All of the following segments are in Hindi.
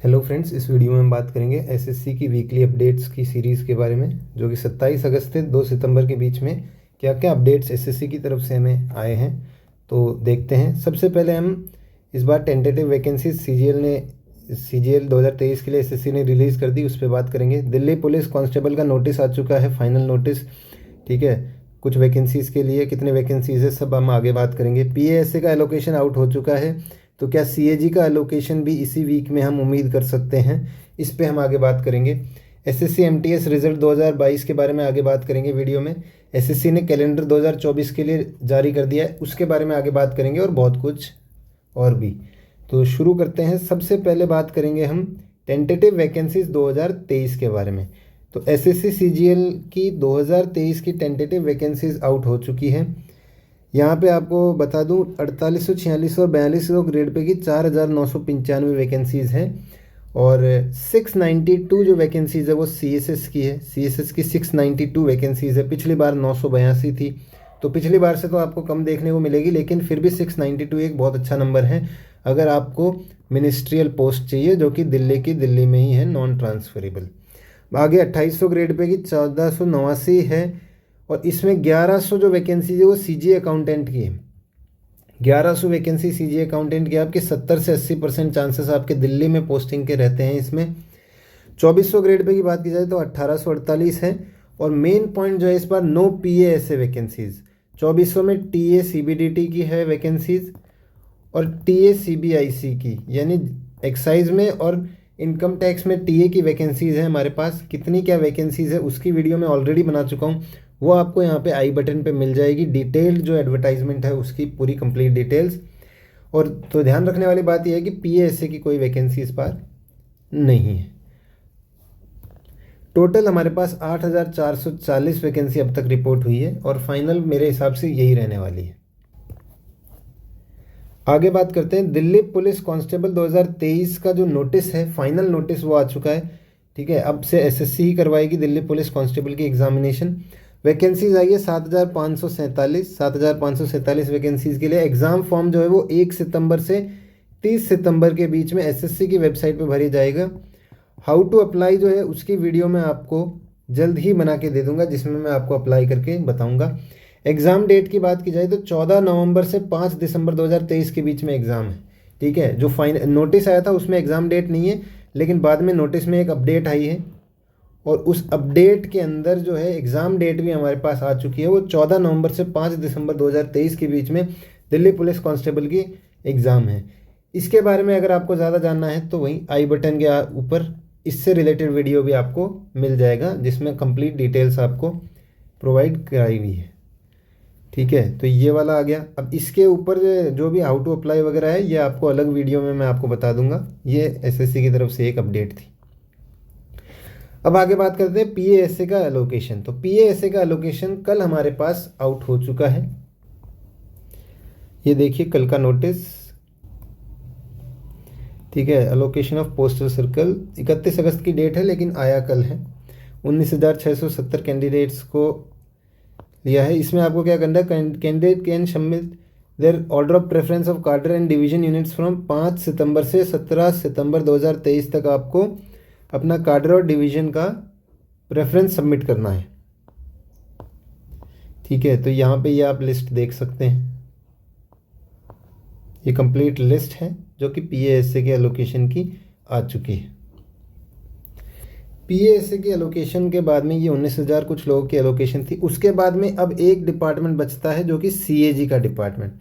हेलो फ्रेंड्स, इस वीडियो में हम बात करेंगे एसएससी की वीकली अपडेट्स की सीरीज़ के बारे में, जो कि 27 अगस्त से 2 सितंबर के बीच में क्या क्या अपडेट्स एसएससी की तरफ से हमें आए हैं तो देखते हैं। सबसे पहले हम इस बार टेंटेटिव वैकेंसीज सीजीएल 2023 के लिए एसएससी ने रिलीज़ कर दी, उस पर बात करेंगे। दिल्ली पुलिस कांस्टेबल का नोटिस आ चुका है, फाइनल नोटिस, ठीक है। कुछ वैकेंसीज़ के लिए कितने वैकेंसीज़ है सब हम आगे बात करेंगे। पीएएसए का एलोकेशन आउट हो चुका है, तो क्या सीएजी का एलोकेशन भी इसी वीक में हम उम्मीद कर सकते हैं, इस पे हम आगे बात करेंगे। एसएससी एमटीएस रिजल्ट 2022 के बारे में आगे बात करेंगे वीडियो में। एसएससी ने कैलेंडर 2024 के लिए जारी कर दिया है, उसके बारे में आगे बात करेंगे और बहुत कुछ और भी। तो शुरू करते हैं। सबसे पहले बात करेंगे हम टेंटेटिव वैकेंसीज 2023 के बारे में। तो एसएससी सीजीएल की 2023 की टेंटेटिव वैकेंसीज आउट हो चुकी है। यहाँ पे आपको बता दूँ 4800, 4600 और 4200 ग्रेड पे की 4995 वैकेंसीज़ हैं, और 692 जो वैकेंसीज़ है वो सीएसएस की है। सीएसएस की 692 वैकेंसीज़ है, पिछली बार 982 थी, तो पिछली बार से तो आपको कम देखने को मिलेगी, लेकिन फिर भी 692 एक बहुत अच्छा नंबर है अगर आपको मिनिस्ट्रियल पोस्ट चाहिए, जो कि दिल्ली में ही है, नॉन ट्रांसफरेबल। आगे 2800 ग्रेड पे की 1489 है, और इसमें 1100 जो वैकेंसी है वो सीजीए अकाउंटेंट की है। 1100 वैकेंसी सीजीए अकाउंटेंट की, आपके 70 से 80% चांसेस आपके दिल्ली में पोस्टिंग के रहते हैं इसमें। 2400 ग्रेड पे की बात की जाए तो 1848 है, और मेन पॉइंट जो है इस बार नो पीएएसए वैकेंसीज। 2400 में टीए सीबीडीटी की है वैकेंसीज, और टीए सीबीआईसी की, यानी एक्साइज में और इनकम टैक्स में टीए की वैकेंसीज़ हैं हमारे पास। कितनी क्या वैकेंसीज़ है उसकी वीडियो मैं ऑलरेडी बना चुका हूँ, वो आपको यहाँ पे आई बटन पे मिल जाएगी। डिटेल्ड जो एडवर्टाइजमेंट है उसकी पूरी कंप्लीट डिटेल्स। और तो ध्यान रखने वाली बात यह है कि पीएएसए की कोई वैकेंसी इस बार नहीं है। टोटल हमारे पास 8440 वैकेंसी अब तक रिपोर्ट हुई है, और फाइनल मेरे हिसाब से यही रहने वाली है। आगे बात करते हैं। दिल्ली पुलिस कांस्टेबल 2023 का जो नोटिस है, फाइनल नोटिस, वो आ चुका है, ठीक है। अब से एसएससी ही करवाएगी दिल्ली पुलिस कांस्टेबल की एग्जामिनेशन। वैकेंसीज आई है 7547 वैकेंसीज के लिए। एग्ज़ाम फॉर्म जो है वो 1 सितंबर से 30 सितंबर के बीच में एसएससी की वेबसाइट पर भरी जाएगा। हाउ टू अप्लाई जो है उसकी वीडियो मैं आपको जल्द ही बना के दे दूंगा, जिसमें मैं आपको अप्लाई करके बताऊंगा। एग्ज़ाम डेट की बात की जाए तो 14 नवंबर से 5 दिसंबर 2023 के बीच में एग्ज़ाम है, ठीक है। जो फाइनल नोटिस आया था उसमें एग्ज़ाम डेट नहीं है, लेकिन बाद में नोटिस में एक अपडेट आई है, और उस अपडेट के अंदर जो है एग्ज़ाम डेट भी हमारे पास आ चुकी है। वो 14 नवंबर से 5 दिसंबर 2023 के बीच में दिल्ली पुलिस कांस्टेबल की एग्ज़ाम है। इसके बारे में अगर आपको ज़्यादा जानना है तो वहीं आई बटन के ऊपर इससे रिलेटेड वीडियो भी आपको मिल जाएगा, जिसमें कंप्लीट डिटेल्स आपको प्रोवाइड कराई हुई है, ठीक है। तो ये वाला आ गया। अब इसके ऊपर जो भी हाउ टू अप्लाई वगैरह है, ये आपको अलग वीडियो में मैं आपको बता दूंगा। ये एसएससी की तरफ से एक अपडेट थी। अब आगे बात करते हैं पीएएसए का एलोकेशन। तो पीएएसए का एलोकेशन कल हमारे पास आउट हो चुका है। ये देखिए कल का नोटिस, ठीक है। एलोकेशन ऑफ पोस्टल सर्कल 31 अगस्त की डेट है, लेकिन आया कल है। 19,670 कैंडिडेट्स को लिया है। इसमें आपको क्या करना है, candidate can submit there order of preference of कार्डर एंड डिवीजन यूनिट्स फ्रॉम 5 सितंबर से 17 सितंबर 2023 तक आपको अपना कार्डर और डिवीजन का प्रेफरेंस सबमिट करना है, ठीक है। तो यहाँ पे ये आप लिस्ट देख सकते हैं, ये कंप्लीट लिस्ट है जो कि पीएएसए के एलोकेशन की आ चुकी है। पीएएसए के एलोकेशन के बाद में ये 19,000 कुछ लोगों की एलोकेशन थी। उसके बाद में अब एक डिपार्टमेंट बचता है, जो कि सीएजी का डिपार्टमेंट।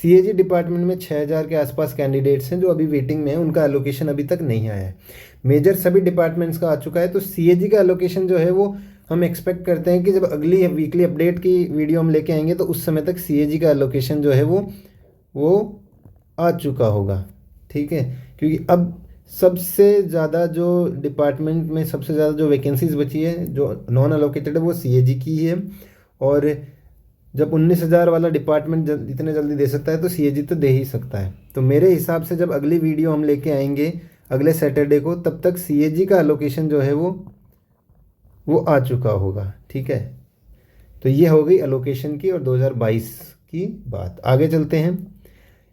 सीएजी डिपार्टमेंट में 6,000 के आसपास कैंडिडेट्स हैं जो अभी वेटिंग में है, उनका एलोकेशन अभी तक नहीं आया है। मेजर सभी डिपार्टमेंट्स का आ चुका है। तो सीएजी का एलोकेशन जो है वो हम एक्सपेक्ट करते हैं कि जब अगली वीकली अपडेट की वीडियो हम लेके आएंगे तो उस समय तक सीएजी का एलोकेशन जो है वो आ चुका होगा, ठीक है। क्योंकि अब सबसे ज़्यादा जो डिपार्टमेंट में सबसे ज़्यादा जो वैकेंसीज बची है जो नॉन एलोकेटेड है वो सीएजी की है, और जब 19,000 वाला डिपार्टमेंट इतने जल्दी दे सकता है तो सीएजी तो दे ही सकता है। तो मेरे हिसाब से जब अगली वीडियो हम लेके आएंगे अगले सैटरडे को, तब तक सीएजी का एलोकेशन जो है वो आ चुका होगा, ठीक है। तो ये हो गई एलोकेशन की और 2022 की बात। आगे चलते हैं।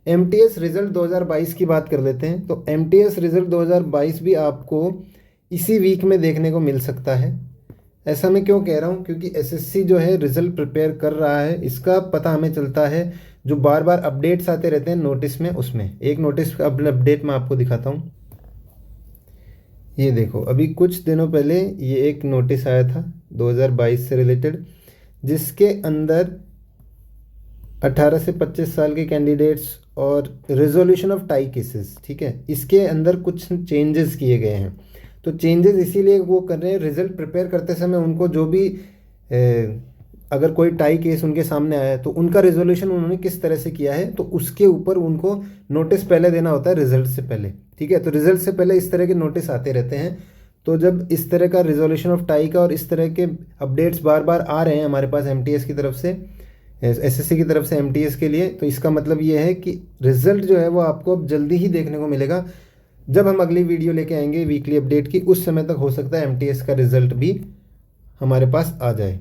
एमटीएस रिजल्ट 2022 की बात कर लेते हैं। तो एमटीएस रिजल्ट 2022 भी आपको इसी वीक में देखने को मिल सकता है। ऐसा मैं क्यों कह रहा हूँ, क्योंकि एसएससी जो है रिजल्ट प्रिपेयर कर रहा है, इसका पता हमें चलता है जो बार बार अपडेट्स आते रहते हैं नोटिस में। उसमें एक नोटिस का अपडेट मैं आपको दिखाता हूँ। ये देखो, अभी कुछ दिनों पहले ये एक नोटिस आया था 2022 से रिलेटेड, जिसके अंदर 18 से 25 साल के कैंडिडेट्स और रिजोल्यूशन ऑफ टाई केसेस, ठीक है, इसके अंदर कुछ चेंजेस किए गए हैं। तो चेंजेस इसीलिए वो कर रहे हैं, रिजल्ट प्रिपेयर करते समय उनको जो भी अगर कोई टाई केस उनके सामने आया है तो उनका रिजोल्यूशन उन्होंने किस तरह से किया है, तो उसके ऊपर उनको नोटिस पहले देना होता है रिजल्ट से पहले, ठीक है। तो रिजल्ट से पहले इस तरह के नोटिस आते रहते हैं। तो जब इस तरह का रिजोल्यूशन ऑफ टाई का और इस तरह के अपडेट्स बार बार आ रहे हैं हमारे पास एमटीएस की तरफ से, एसएससी की तरफ से एमटीएस के लिए, तो इसका मतलब ये है कि रिजल्ट जो है वो आपको अब जल्दी ही देखने को मिलेगा। जब हम अगली वीडियो लेके आएंगे वीकली अपडेट की, उस समय तक हो सकता है एमटीएस का रिजल्ट भी हमारे पास आ जाए।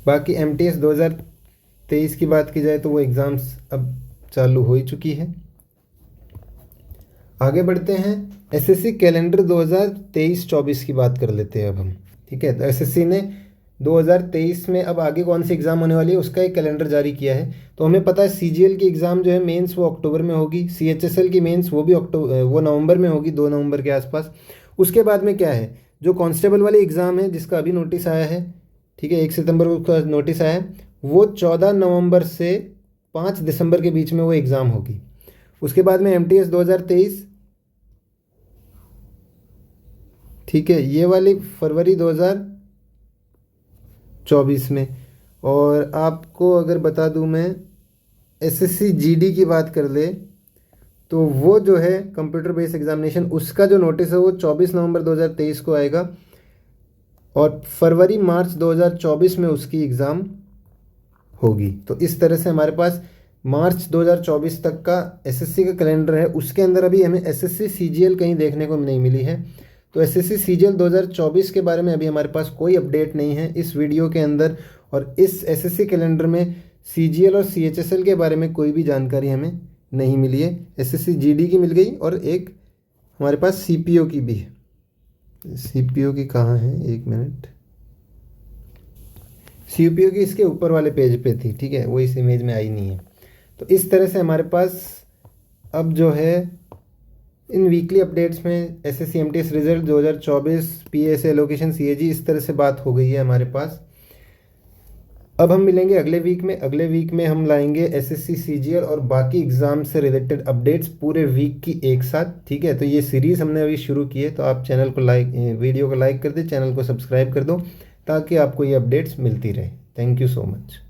बाकी एमटीएस 2023 की बात की जाए तो वो एग्ज़ाम्स अब चालू हो ही चुकी है। आगे बढ़ते हैं, एसएससी कैलेंडर 2023-24 की बात कर लेते हैं अब हम, ठीक है। तो एसएससी ने 2023 में अब आगे कौन सी एग्ज़ाम होने वाली है उसका एक कैलेंडर जारी किया है। तो हमें पता है सीजीएल की एग्ज़ाम जो है मेंस वो अक्टूबर में होगी, सीएचएसएल की मेंस वो भी वो नवंबर में होगी, 2 नवंबर के आसपास। उसके बाद में क्या है, जो कांस्टेबल वाली एग्ज़ाम है जिसका अभी नोटिस आया है, ठीक है, 1 सितंबर को उसका नोटिस आया है, वो 14 नवंबर से 5 दिसंबर के बीच में वो एग्ज़ाम होगी। उसके बाद में एमटीएस 2023, ठीक है, ये वाली फरवरी 2024 में। और आपको अगर बता दूं मैं, एसएससी जीडी की बात कर ले तो वो जो है कंप्यूटर बेस्ड एग्जामिनेशन, उसका जो नोटिस है वो 24 नवंबर 2023 को आएगा और फरवरी मार्च 2024 में उसकी एग्ज़ाम होगी। तो इस तरह से हमारे पास मार्च 2024 तक का एसएससी का कैलेंडर है। उसके अंदर अभी हमें एसएससी सीजीएल कहीं देखने को नहीं मिली है। तो एसएससी सीजीएल 2024 के बारे में अभी हमारे पास कोई अपडेट नहीं है इस वीडियो के अंदर, और इस एसएससी कैलेंडर में सीजीएल और सीएचएसएल के बारे में कोई भी जानकारी हमें नहीं मिली है। एसएससी जीडी की मिल गई और एक हमारे पास सीपीओ की भी है। सीपीओ की कहाँ है, एक मिनट, सीपीओ की इसके ऊपर वाले पेज पे थी, ठीक है, वो इस इमेज में आई नहीं है। तो इस तरह से हमारे पास अब जो है इन वीकली अपडेट्स में SSC MTS result 2024, PSA allocation, CAG, इस तरह से बात हो गई है हमारे पास। अब हम मिलेंगे अगले वीक में। अगले वीक में हम लाएंगे एसएससी सीजीएल और बाकी एग्ज़ाम से रिलेटेड अपडेट्स पूरे वीक की एक साथ, ठीक है। तो ये सीरीज़ हमने अभी शुरू की है, तो आप चैनल को वीडियो को लाइक कर दे, चैनल को सब्सक्राइब कर दो ताकि आपको ये अपडेट्स मिलती रहे। Thank you so much.